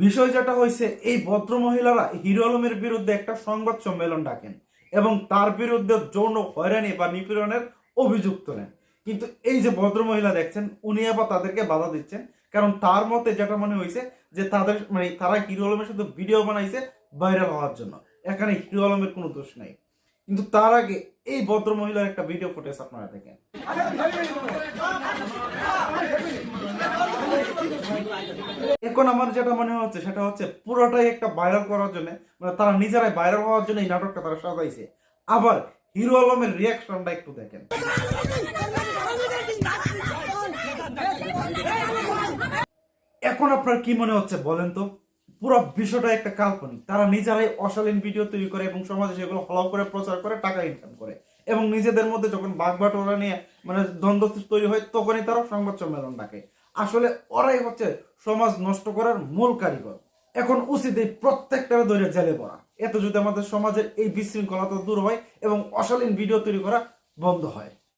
বিষয় যেটা হয়েছে, এই ভদ্র মহিলারা হিরো আলমের বিরুদ্ধে একটা সংবাদ সম্মেলন ডাকেন এবং তার বিরুদ্ধে যৌন হয়রানি বা নিপীড়নের অভিযোগ তোলেন। কিন্তু এই যে ভদ্র মহিলা দেখছেন, উনি আবার তাদেরকে বাধা দিচ্ছেন, কারণ তার মতে যেটা মনে হয়েছে যে তাদের তারা হিরো আলমের সাথে ভিডিও বানাইছে ভাইরাল হওয়ার জন্য, এখানে হিরো আলমের কোনো দোষ নাই। কিন্তু তার আগে এই ভদ্র মহিলার একটা ভিডিও ফুটেজ আপনারা দেখেন। এখন আমার যেটা মনে হচ্ছে সেটা হচ্ছে পুরোটাই একটা ভাইরাল করার জন্য, তারা নিজেরাই ভাইরাল হওয়ার জন্য এই নাটকটা তারা সাজাইছে। আবার হিরো আলমের রিয়াকশনটা একটু দেখেন। এখন আপনার কি মনে হচ্ছে বলেন তো? পুরো বিষয়টা একটা কাল্পনিক। তারা নিজেরাই অশালীন ভিডিও তৈরি করে এবং সমাজে সেগুলো ফলো করে প্রচার করে টাকা ইনকাম করে, এবং নিজেদের মধ্যে যখন বাগবাটোয়ারা নিয়ে দ্বন্দ্ব তৈরি হয় তখনই তারা সংবাদ সম্মেলন ডাকে। আসলে ওরাই হচ্ছে সমাজ নষ্ট করার মূল কারিগর। এখন উচিত এই প্রত্যেকটারে ধরে জেলে পড়া, এত যদি আমাদের সমাজের এই বিশৃঙ্খলতা দূর হয় এবং অশালীন ভিডিও তৈরি করা বন্ধ হয়।